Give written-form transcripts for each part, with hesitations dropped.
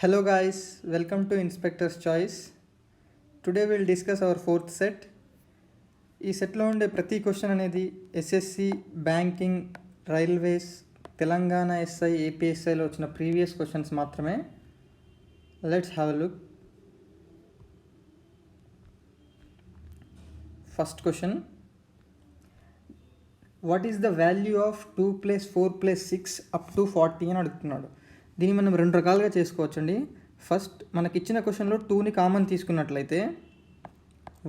Hello guys, welcome to Inspector's Choice. Today we'll discuss our fourth set. ఈ సెట్లో ఉండే ప్రతి క్వశ్చన్ అనేది SSC, banking, railways, Telangana SI, ఏపీఎస్ఐలో వచ్చిన ప్రీవియస్ క్వశ్చన్స్ మాత్రమే. Let's have a look. First question, what is the value of 2 + 4 + 6 up to 40 అని అడుగుతున్నాడు. దీన్ని మనం రెండు రకాలుగా చేసుకోవచ్చండి. ఫస్ట్ మనకి ఇచ్చిన క్వశ్చన్లో 2ని కామన్ తీసుకున్నట్లయితే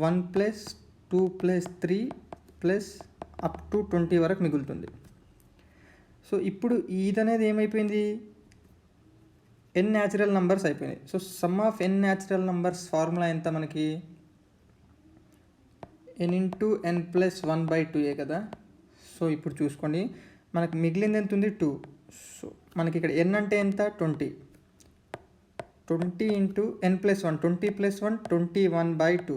1 + 2 + 3 ప్లస్ అప్ టు 20 వరకు మిగులుతుంది. సో ఇప్పుడు ఇది అనేది ఏమైపోయింది, n న్యాచురల్ నంబర్స్ అయిపోయినాయి. So some of n natural numbers formula ఎంత మనకి, n × n + 1/2 కదా. సో ఇప్పుడు చూసుకోండి, మనకు మిగిలింది ఎంత ఉంది, 2. సో మనకి ఇక్కడ n అంటే ఎంత, 20. 20 × n + 1, 20 + 1 21/2.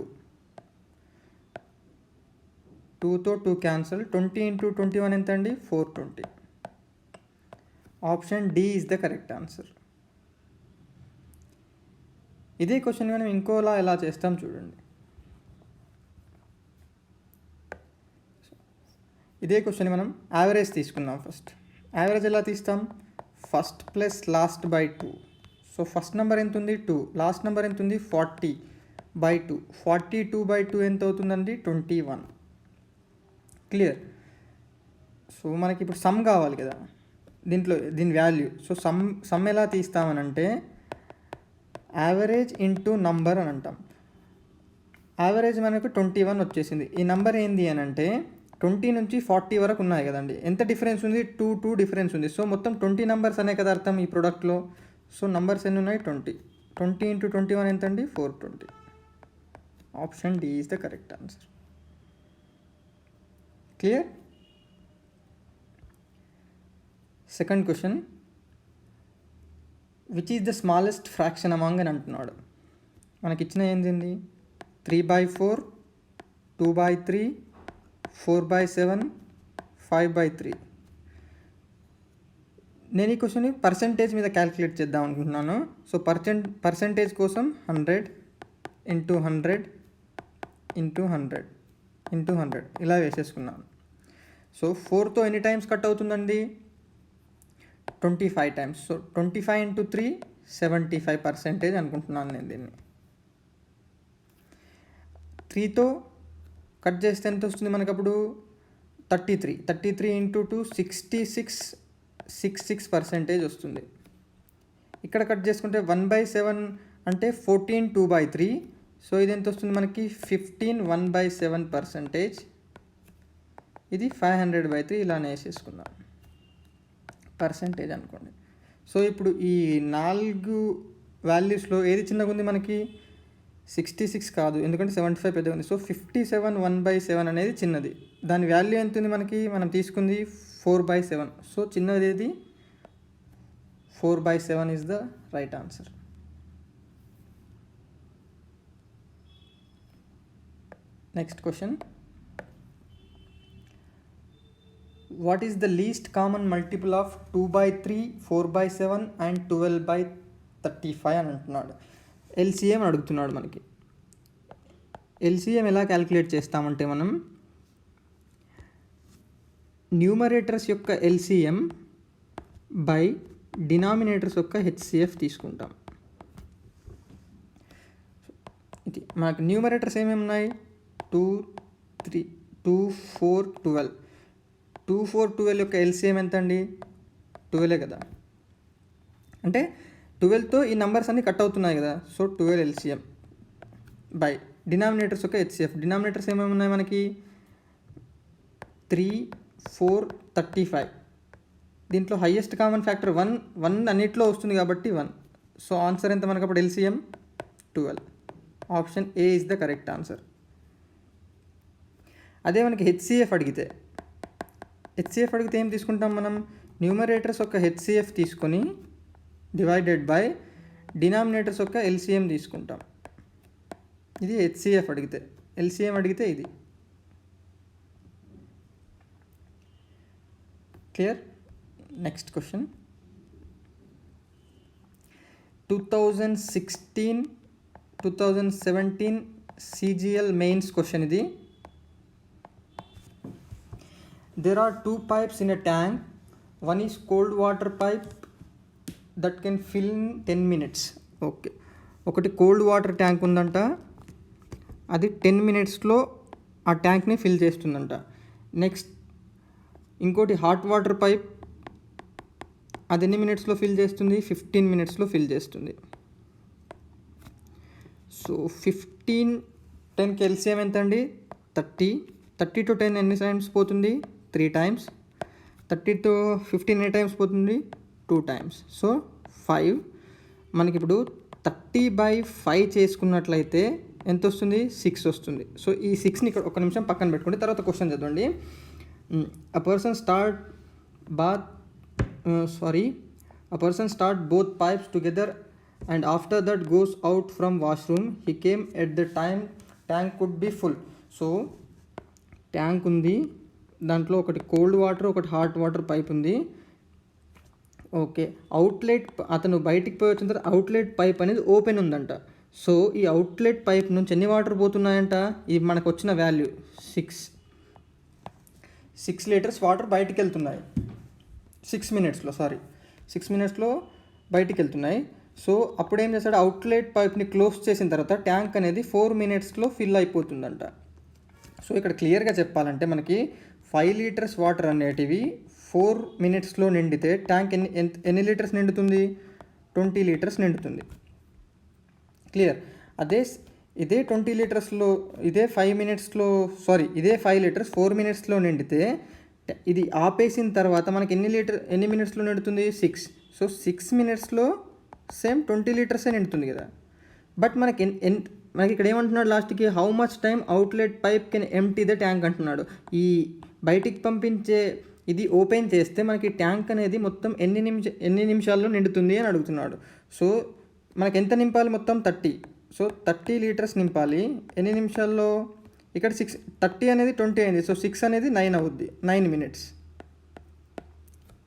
2తో 2 క్యాన్సల్. 20 × 21 ఎంత అండి, 420. Option D is the correct answer. ఇదే క్వశ్చన్ మనం ఇంకోలా ఎలా చేస్తాం చూడండి. ఇదే క్వశ్చన్ మనం యావరేజ్ తీసుకుందాం. ఫస్ట్ యావరేజ్ ఎలా తీస్తాం, first plus last by 2. So first number ఎంత ఉంది, 2. లాస్ట్ నెంబర్ ఎంత ఉంది, 40/2. 42/2 ఎంత అవుతుందండి, 21. క్లియర్. సో మనకి ఇప్పుడు సమ్ కావాలి కదా దీని వాల్యూ. సో సమ్ ఎలా తీస్తామనంటే యావరేజ్ ఇంటూ నంబర్ అని అంటాం. యావరేజ్ మనకు 21 వచ్చేసింది. ఈ నెంబర్ ఏంది అని అంటే 20 నుంచి 40 వరకు ఉన్నాయి కదండి. ఎంత డిఫరెన్స్ ఉంది, 2 డిఫరెన్స్ ఉంది. సో మొత్తం 20 నెంబర్స్ అనే కదా అర్థం ఈ ప్రోడక్ట్లో. సో నంబర్స్ ఎన్ని ఉన్నాయి, 20. 20 × 21 ఎంత అండి, 420. Option D is the correct answer. Clear. Second question, which is the smallest fraction among అని అంటున్నాడు. మనకి ఇచ్చిన ఏంది, 3/4, 2/3, 4/7, 5/3. నేను ఈ క్వశ్చన్ని పర్సంటేజ్ మీద క్యాలిక్యులేట్ చేద్దాం అనుకుంటున్నాను. సో పర్సంటేజ్ కోసం 100 × 100 × 100 × 100 ఇలా వేసేసుకున్నాను. సో 4తో ఎన్ని టైమ్స్ కట్ అవుతుందండి, 25 టైమ్స్. సో 25 × 3 75% అనుకుంటున్నాను నేను దీన్ని. 3తో కట్ చేస్తే ఎంత వస్తుంది మనకు అప్పుడు, 33. 33 × 2 66% వస్తుంది. ఇక్కడ కట్ చేసుకుంటే 1/7 అంటే 14 2/3. సో ఇది ఎంత వస్తుంది మనకి, 15 1/7%. ఇది 500/3 ఇలానే వేసేసుకుందాం, పర్సంటేజ్ అనుకోండి. సో ఇప్పుడు ఈ 4 వాల్యూస్లో ఏది చిన్నగా ఉంది మనకి, 66 కాదు, ఎందుకంటే 75 పెద్దగా ఉంది. సో 57 1/7 అనేది చిన్నది. దాని వాల్యూ ఎంత ఉంది మనకి, మనం తీసుకుంది 4/7. సో చిన్నది ఏది, 4/7 is the right answer. Next question, what is the least common multiple of 2/3, 4/7 and 12/35 అని అంటున్నాడు. ఎల్సిఎం అడుగుతున్నాడు మనకి. ఎల్సిఎం ఎలా క్యాలిక్యులేట్ చేస్తామంటే మనం న్యూమరేటర్స్ యొక్క ఎల్సిఎం బై డినామినేటర్స్ యొక్క హెచ్సిఎఫ్ తీసుకుంటాం. ఇది మనకు న్యూమరేటర్స్ ఏమేమి ఉన్నాయి, 2, 3, 2, 4, 12. 2, 4, 12 యొక్క ఎల్సిఎం ఎంత అండి, 12 కదా. అంటే 12తో ఈ నెంబర్స్ అన్నీ కట్ అవుతున్నాయి కదా. సో 12 ఎల్సిఎం బై డినామినేటర్స్ యొక్క హెచ్సిఎఫ్. డినామినేటర్స్ ఏమేమి ఉన్నాయి మనకి, 3, 4, 35. దీంట్లో హైయెస్ట్ కామన్ ఫ్యాక్టర్ 1 అన్నిట్లో వస్తుంది కాబట్టి 1. సో ఆన్సర్ ఎంత మనకు అప్పుడు, LCM 12. Option A is the correct answer. అదే మనకి హెచ్సిఎఫ్ అడిగితే ఏం తీసుకుంటాం మనం, న్యూమరేటర్స్ యొక్క హెచ్సిఎఫ్ తీసుకొని డివైడెడ్ బై డినామినేటర్స్ యొక్క ఎల్సిఎం తీసుకుంటాం. ఇది హెచ్సిఎఫ్ అడిగితే. ఎల్సిఎం అడిగితే ఇది. Clear. Next question, 2017 CGL mains question ఇది. There are two pipes in a tank. One is cold water pipe that can fill in 10 minutes. Okay, ఒకటి cold water tank ఉందంట, అది 10 minutesలో ఆ ట్యాంక్ని ఫిల్ చేస్తుందంట. నెక్స్ట్ ఇంకోటి హాట్ వాటర్ పైప్, అది ఎన్ని మినిట్స్లో ఫిల్ చేస్తుంది? 15 minutesలో ఫిల్ చేస్తుంది. సో 15 10కి ఎల్సిఎం ఎంత అండి? 30. 30 to 10 ఎన్ని టైమ్స్ పోతుంది? 3 times. 30 to 15 ఎన్ని టైమ్స్ పోతుంది? 2 times. సో 5. మనకి ఇప్పుడు 30/5 చేసుకున్నట్లయితే ఎంత వస్తుంది? 6 వస్తుంది. సో ఈ 6ని ఇక్కడ ఒక నిమిషం పక్కన పెట్టుకుంటే తర్వాత క్వశ్చన్ చదవండి. A person start both pipes together and after that goes out from washroom. He came at the time tank could be full. So tank ఉంది, దాంట్లో ఒకటి కోల్డ్ వాటర్ ఒకటి హాట్ వాటర్ పైప్ ఉంది. ఓకే, అవుట్లెట్ అతను బయటికి పోయి వచ్చిన తర్వాత అవుట్లెట్ పైప్ అనేది ఓపెన్ ఉందంట. సో ఈ అవుట్లెట్ పైప్ నుంచి ఎన్ని వాటర్ పోతున్నాయంట? ఇది మనకు వచ్చిన వాల్యూ 6 liters వాటర్ బయటికి వెళ్తున్నాయి 6 minutesలో బయటికి వెళ్తున్నాయి. సో అప్పుడు ఏం చేస్తాడు? అవుట్లెట్ పైప్ని క్లోజ్ చేసిన తర్వాత ట్యాంక్ అనేది 4 minutesలో ఫిల్ అయిపోతుందంట. సో ఇక్కడ క్లియర్గా చెప్పాలంటే మనకి 5 liters వాటర్ అనేటివి 4 minutesలో నిండితే ట్యాంక్ ఎన్ని లీటర్స్ నిండుతుంది? 20 liters నిండుతుంది. క్లియర్? ఇదే 20 litersలో ఇదే 5 liters 4 minutesలో నిండితే ఇది ఆపేసిన తర్వాత మనకి ఎన్ని మినిట్స్లో నిండుతుంది? 6. సో 6 minutesలో సేమ్ 20 liters నిండుతుంది కదా. బట్ మనకి ఇక్కడ ఏమంటున్నాడు లాస్ట్కి? How much time outlet pipe can empty the tank అంటున్నాడు. ఈ బయటికి పంపించే ఇది ఓపెన్ చేస్తే మనకి ట్యాంక్ అనేది మొత్తం ఎన్ని నిమిషాల్లో నిండుతుంది అని అడుగుతున్నాడు. సో మనకి ఎంత నింపాలి? మొత్తం 30. సో 30 liters నింపాలి. ఎన్ని నిమిషాల్లో? ఇక్కడ 30 అనేది 20 అయింది. సో 6 అనేది 9 అవుద్ది. 9 minutes.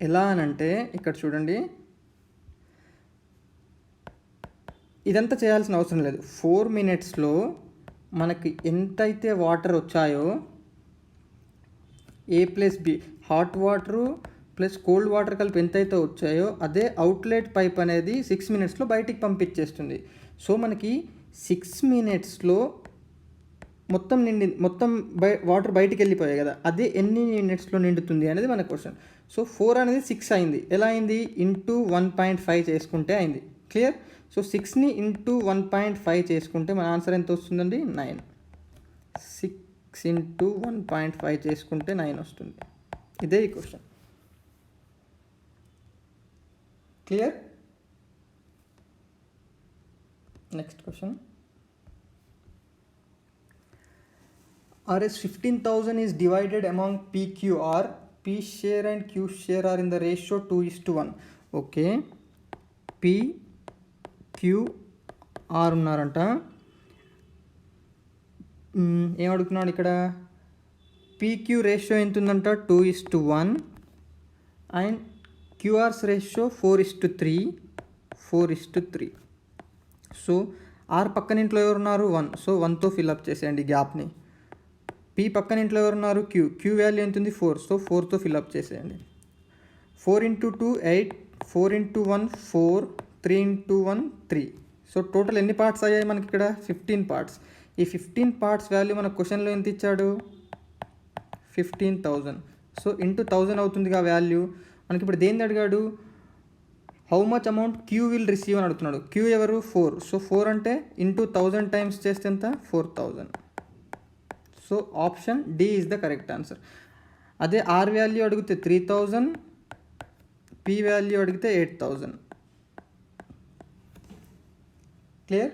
ఎలా అనంటే ఇక్కడ చూడండి, ఇదంతా చేయాల్సిన అవసరం లేదు. 4 minutesలో మనకి ఎంతైతే వాటర్ వచ్చాయో A+B hot water plus cold water కలిపి ఎంతైతే వచ్చాయో అదే అవుట్లెట్ పైప్ అనేది 6 minutesలో బయటికి పంపించేస్తుంది. సో మనకి 6 minutesలో మొత్తం వాటర్ బయటికి వెళ్ళిపోయాయి కదా, అదే ఎన్ని మినిట్స్లో నిండుతుంది అనేది మన క్వశ్చన్. సో 4 అనేది 6 అయింది. ఎలా అయింది? ఇంటూ 1.5 చేసుకుంటే అయింది. క్లియర్? సో 6ని ఇంటూ 1.5 చేసుకుంటే మన ఆన్సర్ ఎంత వస్తుందండి? 9. 6 ఇంటూ 1.5 చేసుకుంటే 9 వస్తుంది. ఇదే ఈ question. Clear? Next question. Rs 15,000 is divided among PQR. P share and Q share are in the ratio 2:1. Okay, PQR ఉన్నారంట. ఏమడుగుతున్నాడు ఇక్కడ? PQ రేషియో ఎంత ఉందంట? 2:1 and QR's ratio 4:3. So R పక్కన ఇంట్లో ఎవరున్నారు? 1. సో 1తో ఫిల్అప్ చేసేయండి గ్యాప్ని. P పక్కన ఇంట్లో ఎవరున్నారు? Q వాల్యూ ఎంత ఉంది? 4. సో 4తో ఫిల్అప్ చేసేయండి. 4 into 2 8, 4 into 1 4, 3 into 1 3. So total ఎన్ని పార్ట్స్ అయ్యాయి మనకి ఇక్కడ? 15 parts. ఈ 15 parts వాల్యూ మన క్వశ్చన్లో ఎంత ఇచ్చాడు? 15,000. సో ఇంటూ 1000 అవుతుందిగా వాల్యూ. మనకి ఇప్పుడు దేన్ని అడిగాడు? How much amount Q will receive అని అడుగుతున్నాడు. క్యూ ఎవరు? 4. సో 4 అంటే ఇంటూ 1000 టైమ్స్ చేస్తే ఎంత? 4000. So option D is the correct answer. అదే ఆర్ వాల్యూ అడిగితే 3000, పి వాల్యూ అడిగితే 8000. క్లియర్?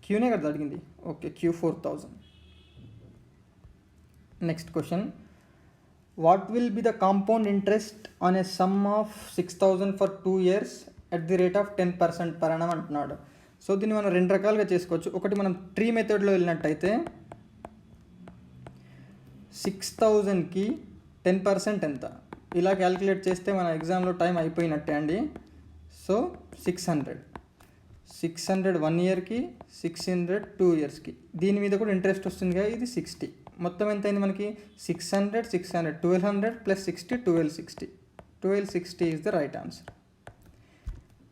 క్యూనే కదా అడిగింది. Okay, Q 4000. Next question. What will be the compound interest on a sum of 6000 for 2 years at the rate of 10% per annum అంటున్నాడు. సో దీన్ని మనం 2 రకాలుగా చేసుకోవచ్చు. ఒకటి మనం ట్రీ మెథడ్లో వెళ్ళినట్టయితే 6000కి 10% ఎంత? ఇలా క్యాలిక్యులేట్ చేస్తే మన ఎగ్జామ్లో టైం అయిపోయినట్టే అండి. సో 600 1 ఇయర్కి, 600 2 ఇయర్స్కి. దీని మీద కూడా ఇంట్రెస్ట్ వస్తుంది కదా, ఇది 60. మొత్తం ఎంత అయింది మనకి 600 1200 plus 60 1260 is the right answer.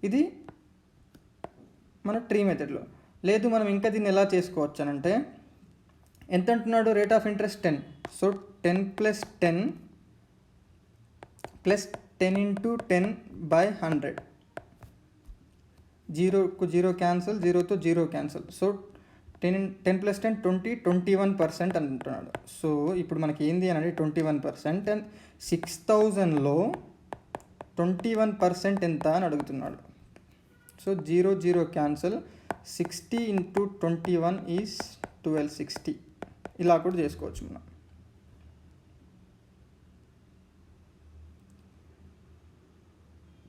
ఇది మన ట్రీ మెథడ్లో. లేదు మనం ఇంకా దీన్ని ఎలా చేసుకోవచ్చు అని అంటే, ఎంత అంటున్నాడు rate of interest 10. So 10 plus 10 plus 10 into 10 by 100. 0కు 0 క్యాన్సల్, 0తో 0 క్యాన్సల్. సో 10 ప్లస్ 10 21% అంటున్నాడు. సో ఇప్పుడు మనకి ఏంది అని అంటే 21%, అండ్ 6000లో 21% ఎంత అని అడుగుతున్నాడు. So 0 cancel, 60 into 21 is 1260. ఇలా కూడా చేసుకోవచ్చు మనం.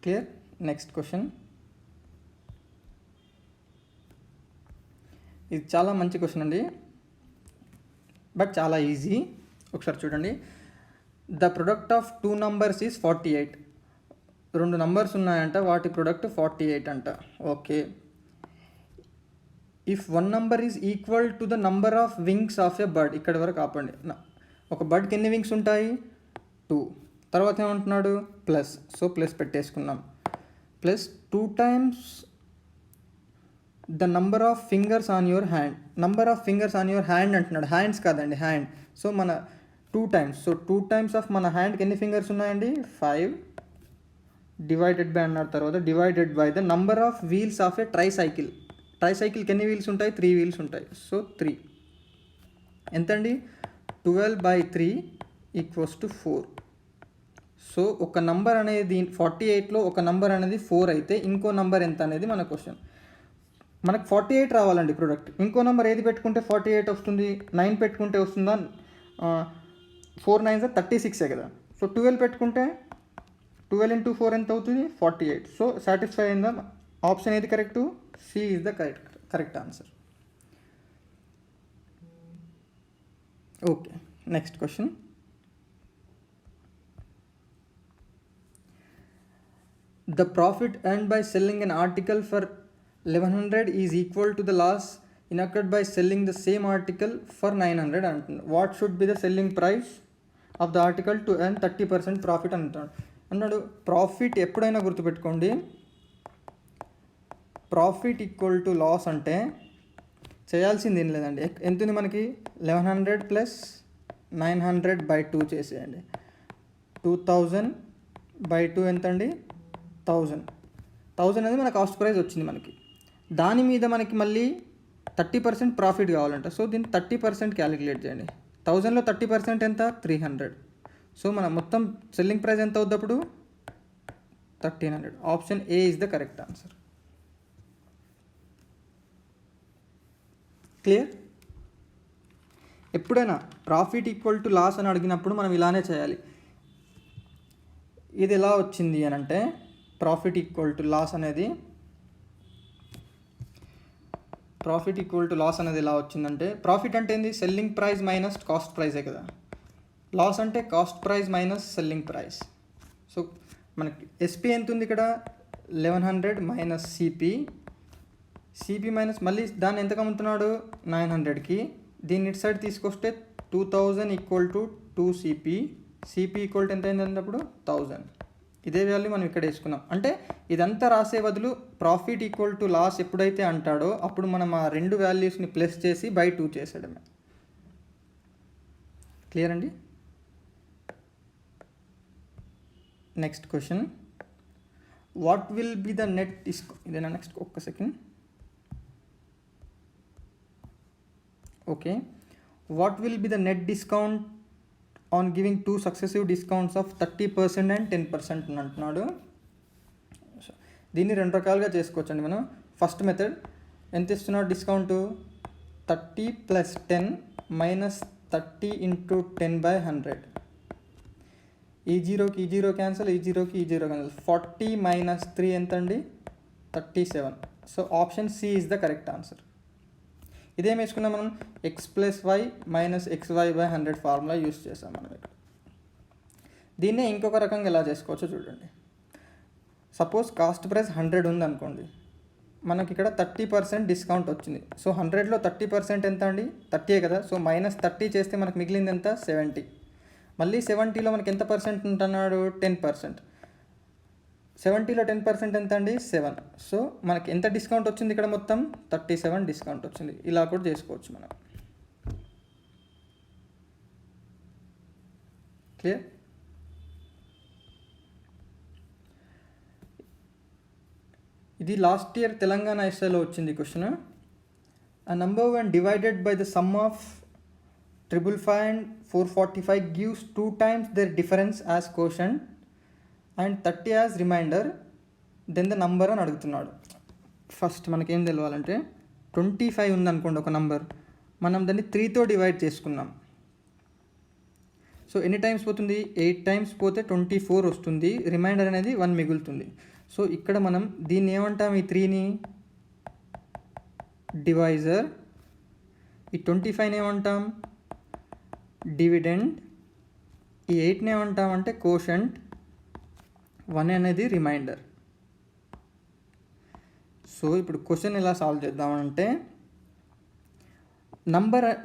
క్లియర్? Next question. ఇది చాలా మంచి క్వశ్చన్ అండి, బట్ చాలా ఈజీ. ఒకసారి చూడండి. The product of 2 numbers is 48. 2 numbers ఉన్నాయంట, వాటి ప్రొడక్ట్ 48 అంట. Okay. If 1 number is equal to the number of wings of a bird. ఇక్కడి వరకు ఆపండి. ఒక బర్డ్కి ఎన్ని వింగ్స్ ఉంటాయి? 2. తర్వాత ఏమంటున్నాడు? ప్లస్. సో ప్లస్ పెట్టేసుకున్నాం. Plus 2 times the number of fingers on your hand. Number of fingers on your hand అంటున్నాడు, హ్యాండ్స్ కాదండి, హ్యాండ్. సో మన 2 times. సో 2 times ఆఫ్ మన హ్యాండ్కి ఎన్ని ఫింగర్స్ ఉన్నాయండి? 5 డివైడెడ్ బై అన్నాడు. తర్వాత divided by the number of wheels of a tricycle. ట్రైసైకిల్కి ఎన్ని వీల్స్ ఉంటాయి? 3 వీల్స్ ఉంటాయి. సో 3 ఎంతండి? 12/3 ఈక్వల్స్ టు 4. సో ఒక నంబర్ అనేది 48లో ఒక నంబర్ అనేది 4 అయితే ఇంకో నంబర్ ఎంత అనేది మన క్వశ్చన్. మనకు 48 రావాలండి ప్రొడక్ట్. ఇంకో నెంబర్ ఏది పెట్టుకుంటే 48 వస్తుంది? 9 పెట్టుకుంటే వస్తుందా? 4 9s 36 కదా. సో 12 పెట్టుకుంటే 12 ఇంటూ 4 ఎంత అవుతుంది? 48. సో సాటిస్ఫై అయిందా? ఆప్షన్ ఏది correct? C is the correct answer. Okay, next question. The profit earned by selling an article for 1100 is equal to the loss incurred by selling the same article for 900 అంటున్నాడు. What should be the selling price of the article to earn 30% profit అన్నాడు. Profit ఎప్పుడైనా గుర్తుపెట్టుకోండి, profit equal to loss అంటే చేయాల్సింది ఏం లేదండి. ఎంత ఉంది మనకి? 1100 ప్లస్ 900/2 చేసేయండి. 2000/2 ఎంత అండి? 1000 అనేది మన కాస్ట్ ప్రైస్ వచ్చింది మనకి. దాని మీద మనకి మళ్ళీ 30% ప్రాఫిట్ కావాలంట. సో దీన్ని 30% క్యాలిక్యులేట్ చేయండి. 1000లో 30% ఎంత? 300. సో మన మొత్తం సెల్లింగ్ ప్రైస్ ఎంత అవుద్ది అప్పుడు? 1300. Option A is the correct answer. Clear? ఎప్పుడైనా ప్రాఫిట్ ఈక్వల్ టు లాస్ అని అడిగినప్పుడు మనం ఇలానే చేయాలి. ఇది ఎలా వచ్చింది అని అంటే, ప్రాఫిట్ ఈక్వల్ టు లాస్ అనేది ఎలా వచ్చిందంటే, ప్రాఫిట్ అంటే ఏంది? సెల్లింగ్ ప్రైస్ మైనస్ కాస్ట్ ప్రైజే కదా. లాస్ అంటే cost price minus selling price. So మనకి ఎస్పీ ఎంత ఉంది ఇక్కడ? 1100 మైనస్ సిపి మైనస్ మళ్ళీ దాన్ని ఎంతకు అమ్ముతున్నాడు? 900కి. దీన్ని ఇటు సైడ్ తీసుకొస్తే 2000 equal to 2CP. CP equal to ఎంత అయింది అన్నప్పుడు? 1000. ఇదే వాల్యూ మనం ఇక్కడ వేసుకున్నాం. అంటే ఇదంతా రాసే బదులు ప్రాఫిట్ ఈక్వల్ టు లాస్ ఎప్పుడైతే అంటాడో అప్పుడు మనం ఆ 2 వాల్యూస్ని ప్లస్ చేసి బై 2 చేసేయడమే. క్లియర్ అండి? Next question. What will be the net discount? ఇదేనా నెక్స్ట్? ఒక్క second. Okay. What will be the net discount on giving 2 successive discounts of 30% and 10% అని అంటున్నాడు. దీన్ని 2 రకాలుగా చేసుకోవచ్చండి మనం. ఫస్ట్ మెథడ్ ఎంత ఇస్తున్నాడు డిస్కౌంటు? 30 plus 10 minus 30 into 10/100. ఈ 0కి ఈ 0 క్యాన్సల్, ఈ 0కి ఈ 0 క్యాన్సల్. 40 మైనస్ 3 ఎంత అండి? 37. So option C is the correct answer. ఇదేం వేసుకున్నాం మనం? x plus Y minus xy/100 formula use చేసాం మనం ఇక్కడ. దీన్నే ఇంకొక రకంగా ఎలా చేసుకోవచ్చో చూడండి. సపోజ్ కాస్ట్ ప్రైస్ 100 ఉంది అనుకోండి, మనకి ఇక్కడ 30% డిస్కౌంట్ వచ్చింది. సో 100లో 30% ఎంత అండి? 30 కదా. సో -30 చేస్తే మనకు మిగిలింది ఎంత? 70. మళ్ళీ 70లో మనకి ఎంత పర్సెంట్ ఉంటున్నాడు? 10%. 70లో 10% ఎంత అండి? 7. సో మనకి ఎంత డిస్కౌంట్ వచ్చింది ఇక్కడ? మొత్తం 37 డిస్కౌంట్ వచ్చింది. ఇలా కూడా చేసుకోవచ్చు మనం. క్లియర్? ఇది లాస్ట్ ఇయర్ తెలంగాణ ఎస్ఐలో వచ్చింది question. A number when divided by the sum of 555 and 445 gives 2 times their difference as quotient and 30 as remainder, then the number అని అడుగుతున్నాడు. ఫస్ట్ మనకేం తెలియాలంటే 25 ఉందనుకోండి ఒక నంబర్, మనం దాన్ని 3తో డివైడ్ చేసుకున్నాం. సో ఎన్ని టైమ్స్ పోతుంది? 8 టైమ్స్ పోతే 24 వస్తుంది. రిమైండర్ అనేది 1 మిగులుతుంది. సో ఇక్కడ మనం దీన్ని ఏమంటాం? ఈ 3ని డివైజర్, ఈ 25ని ఏమంటాం? డివిడెండ్, ఈ 8ని ఏమంటాం అంటే కోషంట్, 1 అనేది రిమైండర్. సో ఇప్పుడు క్వశ్చన్ ఎలా సాల్వ్ చేద్దామంటే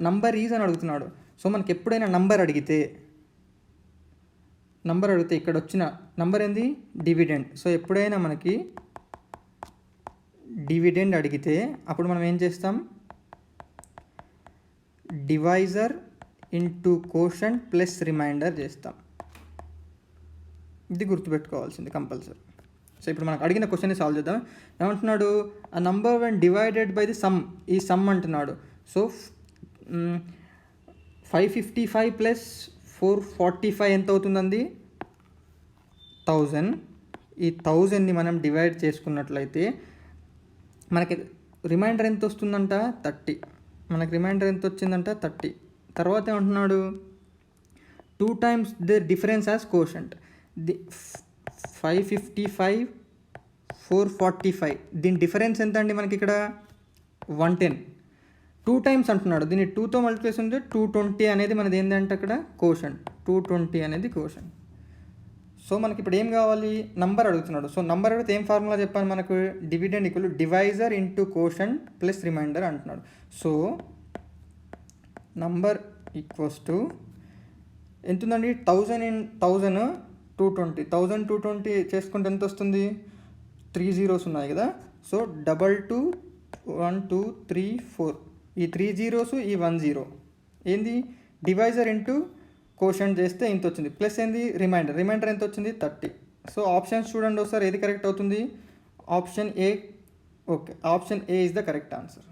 నంబర్ ఈజ్ అని అడుగుతున్నాడు. సో మనకి ఎప్పుడైనా నంబర్ అడిగితే ఇక్కడ వచ్చిన నంబర్ ఏంది? డివిడెండ్. సో ఎప్పుడైనా మనకి డివిడెండ్ అడిగితే అప్పుడు మనం ఏం చేస్తాం? Divisor into quotient plus remainder చేస్తాం. ఇది గుర్తుపెట్టుకోవాల్సింది కంపల్సరీ. సో ఇప్పుడు మనకు అడిగిన క్వశ్చన్ని సాల్వ్ చేద్దాం. ఏమంటున్నాడు? ఆ number when divided by the some, ఈ సమ్ అంటున్నాడు. సో 555 ప్లస్ 445 ఎంత అవుతుందండి? 1000. ఈ 1000ని మనం డివైడ్ చేసుకున్నట్లయితే మనకి రిమైండర్ ఎంత వస్తుందంట? 30. మనకి రిమైండర్ ఎంత వచ్చిందంట? 30. తర్వాత ఏమంటున్నాడు? 2 times their difference as quotient. 555 445 దీని డిఫరెన్స్ ఎంత అండి? మనకి ఇక్కడ 110. 2 times అంటున్నాడు. దీన్ని 2తో మల్టిప్లికేషన్ ఉంటే 220 అనేది మనది ఏంటంటే అక్కడ కోషంట్. 220 అనేది కోషంట్. సో మనకి ఇప్పుడు ఏం కావాలి? నంబర్ అడుగుతున్నాడు. సో నంబర్ అడిగితే ఏం ఫార్ములా చెప్పాను మనకు? Dividend equal divisor into quotient plus remainder అంటున్నాడు. సో నంబర్ ఈక్వల్స్ టు ఎంత ఉందండి? 1000 in 1000 220. 1000 220 చేసుకుంటే ఎంత వస్తుంది? 3 zeros ఉన్నాయి కదా. సో 22 1 2 3 4, ఈ 3 zeros ఈ 1 0 ఏంది? డివైజర్ ఇంటూ కోషంట్ చేస్తే ఇంత వచ్చింది. ప్లస్ ఏంది? రిమైండర్ ఎంత వచ్చింది? 30. సో ఆప్షన్స్ చూడండి ఒకసారి, ఏది కరెక్ట్ అవుతుంది? Option A. Okay, option A is the correct answer.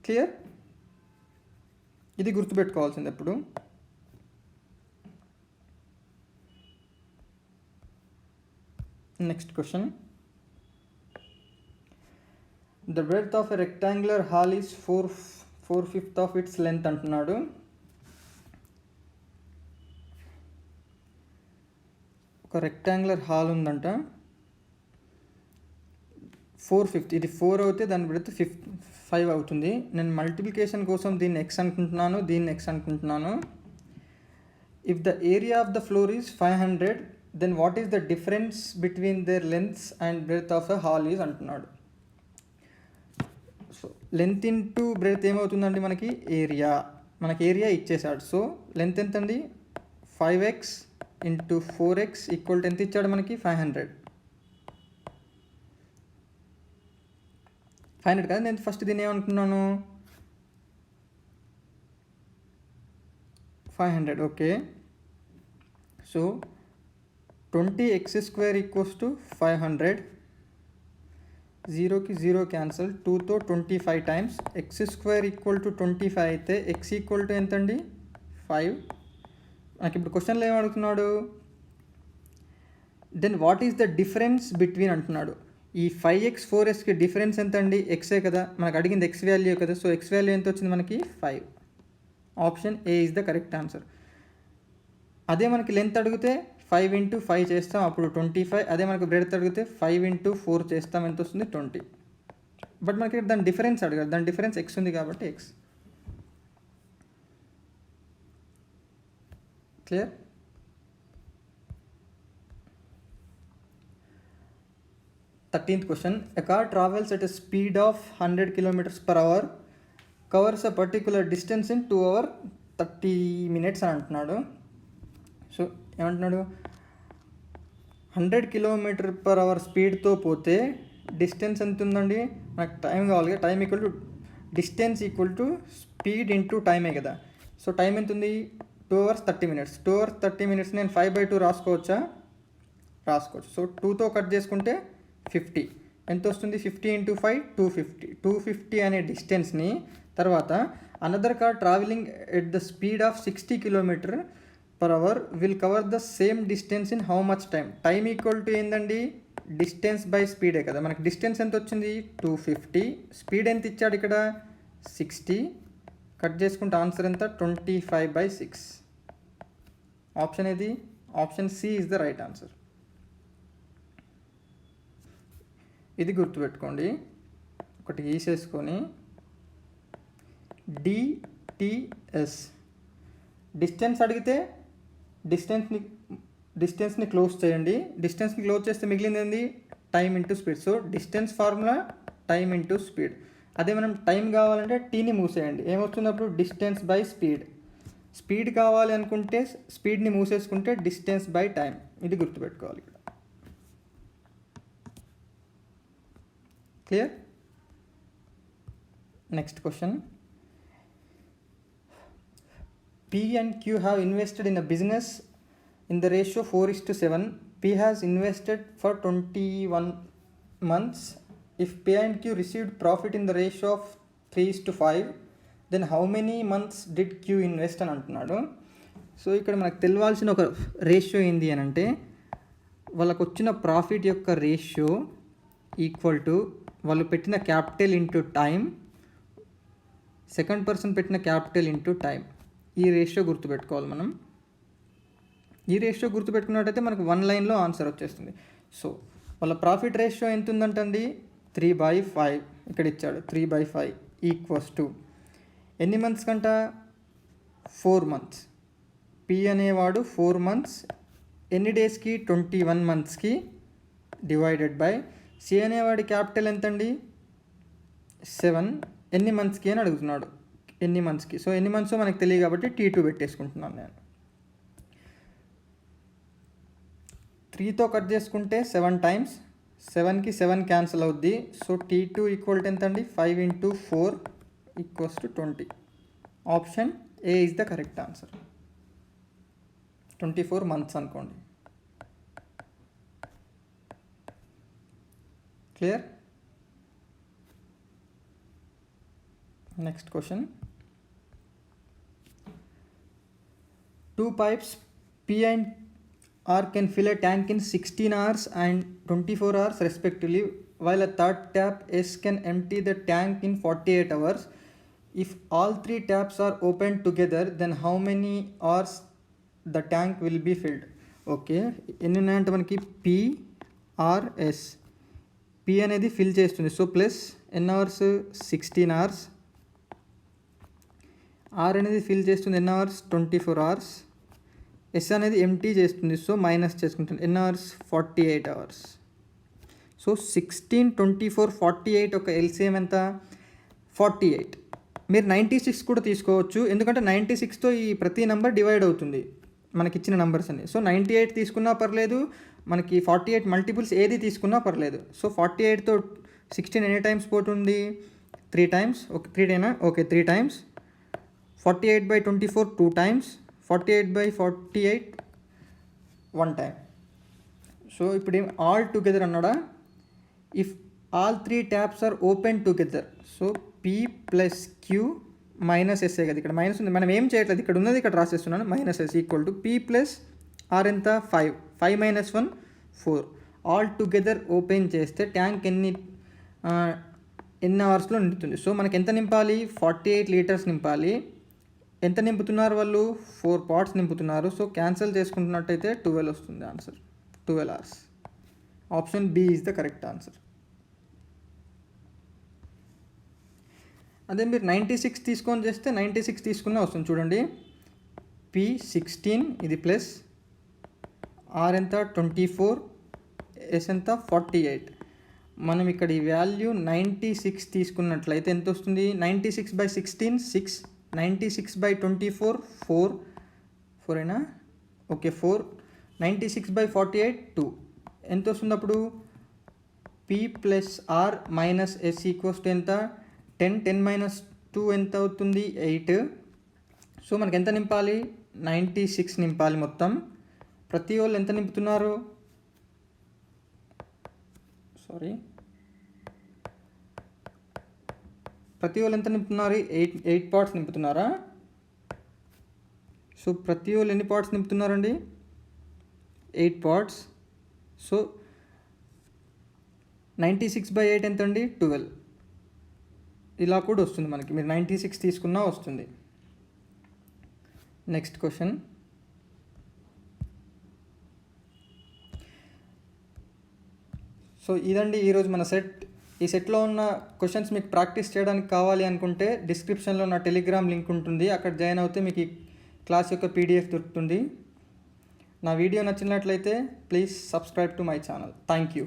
Clear? ఇది గుర్తుపెట్టుకోవాల్సింది ఎప్పుడు. Next question. The breadth of a rectangular hall is 4/5 of it's length అంటున్నాడు. ఒక రెక్టాంగులర్ హాల్ ఉందంట, 4/5. ఇది 4 అవుతే దాని బ్రెడ్త్ 5 అవుతుంది. నేను మల్టిప్లికేషన్ కోసం దీన్ని x అనుకుంటున్నాను, దీన్ని x అనుకుంటున్నాను. If the area of the floor is 500, then what is the difference between their lengths and breadth of a hall is అంటున్నాడు. సో లెంత్ ఇంటూ బ్రెడ్త్ ఏమవుతుందండి? మనకి ఏరియా ఇచ్చేసాడు. సో లెంత్ ఎంత అండి? 5x into 4x equal to ఎంత ఇచ్చాడు మనకి? 500 కదా. నేను ఫస్ట్ దీన్ని ఏమనుకున్నాను? 500. Okay, so 20x² equals to 500. 0కి 0 క్యాన్సల్, 2తో 25 టైమ్స్. x² ఈక్వల్ టు 25 అయితే x ఈక్వల్ టు ఎంత అండి? 5. నాకు ఇప్పుడు క్వశ్చన్లో ఏం అడుగుతున్నాడు? Then what is the difference between అంటున్నాడు. ఈ 5x 4xకి డిఫరెన్స్ ఎంత అండి? ఎక్సే కదా, మనకు అడిగింది x వాల్యూ కదా. సో x వాల్యూ ఎంత వచ్చింది మనకి? 5. Option A is the correct answer. అదే మనకి లెంత్ అడిగితే 5 ఇంటూ 5 చేస్తాం, అప్పుడు 25. అదే మనకు బ్రెడ్త్ అడిగితే 5 ఇంటూ 4 చేస్తాం, ఎంత వస్తుంది? 20. బట్ మనకి దాని డిఫరెన్స్ అడిగారు, దాని డిఫరెన్స్ x ఉంది కాబట్టి x. Clear? 13th question. A car travels at a speed of 100 kilometers per hour, covers a particular distance in 2 hours 30 minutes అని అంటున్నాడు. సో ఏమంటున్నాడు, 100 km/h స్పీడ్తో పోతే డిస్టెన్స్ ఎంత ఉందండి, నాకు టైం కావాలి. Time equal to distance equal to speed into టైమే కదా. సో టైం ఎంత ఉంది, 2 hours 30 minutes. 2 hours 30 minutes నేను 5/2 రాసుకోవచ్చు. సో 2తో కట్ చేసుకుంటే 50 ఎంత వస్తుంది, 50 × 5 250 అనే డిస్టెన్స్ని తర్వాత another car travelling at the speed of 60 km/h will cover the same distance in how much time. Time equal to ఏందండి, డిస్టెన్స్ బై స్పీడే కదా. మనకి డిస్టెన్స్ ఎంత వచ్చింది 250, స్పీడ్ ఎంత ఇచ్చాడు ఇక్కడ 60, కట్ చేసుకుంటే ఆన్సర్ ఎంత 25/6. ఆప్షన్ ఏది, option C is the right answer. ఇది గుర్తుపెట్టుకోండి, ఒకటి గీసేసుకొని డిటిఎస్ డిస్టెన్స్ అడిగితే డిస్టెన్స్ని క్లోజ్ చేయండి. డిస్టెన్స్ని క్లోజ్ చేస్తే మిగిలింది ఏంది, time into speed. So distance formula time into speed. అదే మనం టైం కావాలంటే టీని మూసేయండి, ఏమవుతుంది అప్పుడు డిస్టెన్స్ బై స్పీడ్. స్పీడ్ కావాలి అనుకుంటే స్పీడ్ని మూసేసుకుంటే డిస్టెన్స్ బై టైం. ఇది గుర్తుపెట్టుకోవాలి ఇక్కడ. Clear? Next question. P and Q have invested in a business in the ratio 4:7. P has invested for 21 months. If P and Q received profit in the ratio of 3:5, then how many months did Q invest అని అంటున్నాడు. So ఇక్కడ మనకు తెలియాల్సిన ఒక ratio ఏంది అని అంటే, వాళ్ళకు వచ్చిన ప్రాఫిట్ యొక్క రేషియో ఈక్వల్ టు వాళ్ళు పెట్టిన capital into time, second person పెట్టిన క్యాపిటల్ ఇంటూ టైం. ఈ రేషియో గుర్తుపెట్టుకోవాలి మనం. ఈ రేషియో గుర్తుపెట్టుకున్నట్టయితే మనకు 1 లైన్లో ఆన్సర్ వచ్చేస్తుంది. సో వాళ్ళ ప్రాఫిట్ రేషియో ఎంత ఉందంటండి 3/5, ఇక్కడ ఇచ్చాడు 3/5 ఈక్వల్స్ టు ఎన్ని మంత్స్ కంట 4 months. పి అనేవాడు 4 months ఎన్ని డేస్కి 21 monthsకి డివైడెడ్ బై సి అనేవాడి క్యాపిటల్ ఎంతండి 7 ఎన్ని మంత్స్కి అని అడుగుతున్నాడు, ఎన్ని మంత్స్కి. సో ఎన్ని మంత్స్ మనకు తెలియదు కాబట్టి T2 పెట్టేసుకుంటున్నాను నేను. 3తో కట్ చేసుకుంటే 7 times, 7కి 7 క్యాన్సిల్ అవుద్ది. సో T2 ఈక్వల్ టు ఎంత అండి 5 × 4 equals to 20. Option A is the correct answer. 24 months అనుకోండి. Clear? Next question. 2 pipes P and R can fill a tank in 16 hours and 24 hours respectively, while a third tap S can empty the tank in 48 hours. If all 3 taps are opened together, then how many hours the tank will be filled? Okay, ఎన్ని ఉన్నాయంటే మనకి PRS. P అనేది fill చేస్తుంది, so plus ఎన్ని hours 16 hours. R అనేది fill చేస్తుంది ఎన్ని hours 24 hours. Yes అనేది ఎంటీ చేస్తుంది, సో మైనస్ చేసుకుంటుంది ఎన్ని అవర్స్ 48 hours. సో 16, 24, 48 ఒక ఎల్సిఎం ఎంత 48. మీరు 96 కూడా తీసుకోవచ్చు, ఎందుకంటే 96తో ఈ ప్రతి నెంబర్ డివైడ్ అవుతుంది మనకి ఇచ్చిన నెంబర్స్ అన్ని. సో 98 తీసుకున్నా పర్లేదు, మనకి 48 మల్టిపుల్స్ ఏది తీసుకున్నా పర్లేదు. సో 48తో 16 ఎన్ని టైమ్స్ పోతుంది 3 times. ఓకే 3 డేనా, okay 3 times. 48/24 2 times. 48/48 1 time. So ఇప్పుడు ఏం ఆల్ టుగెదర్ అన్నాడా, if all 3 taps are open together, so P + Q - S కదా, ఇక్కడ మైనస్ ఉంది, మనం ఏం చేయట్లేదు, ఇక్కడ ఉన్నది ఇక్కడ రాసేస్తున్నాను. -S equal to P + R ఎంత 5, 5 - 1 4. ఆల్ టుగెదర్ ఓపెన్ చేస్తే ట్యాంక్ ఎన్ని అవర్స్లో నిండుతుంది. సో మనకి ఎంత నింపాలి 48 liters నింపాలి. ఎంత నింపుతున్నారు వాళ్ళు 4 parts నింపుతున్నారు. సో క్యాన్సిల్ చేసుకుంటున్నట్టయితే 12 వస్తుంది answer, 12 hours. Option B is the correct answer. అదే మీరు 96 తీసుకొని చేస్తే 96 తీసుకున్నా వస్తుంది. చూడండి P16 ఇది ప్లస్ R ఎంత 24, S ఎంత 48. మనం ఇక్కడ ఈ వాల్యూ 96 తీసుకున్నట్లయితే ఎంత వస్తుంది? 96/16 6, 96/24 4 4 అయినా ఓకే 4, 96/48 2 ఎంత వస్తుంది అప్పుడు? P + R - S = ఎంత? 10 10 - 2 ఎంత అవుతుంది? 8. సో మనకి ఎంత నింపాలి? 96 నింపాలి మొత్తం. ప్రతి వాళ్ళు ఎంత నింపుతున్నారు? ప్రతి వాళ్ళు ఎంత నింపుతున్నారు? 8 పార్ట్స్ నింపుతున్నారా? సో ప్రతి వాళ్ళు ఎన్ని పార్ట్స్ నింపుతున్నారండి? 8 పార్ట్స్. సో 96/8 ఎంత అండి? 12. ఇలా కూడా వస్తుంది మనకి. మీరు 96 తీసుకున్నా వస్తుంది. Next question. సో ఇదండి ఈరోజు మన సెట్. ఈ సెట్లో ఉన్న క్వశ్చన్స్ మీకు ప్రాక్టీస్ చేయడానికి కావాలి అనుకుంటే డిస్క్రిప్షన్లో నా టెలిగ్రామ్ లింక్ ఉంటుంది. అక్కడ జాయిన్ అవుతే మీకు ఈ క్లాస్ యొక్క PDF దొరుకుతుంది. నా వీడియో నచ్చినట్లయితే please subscribe to my channel. Thank you.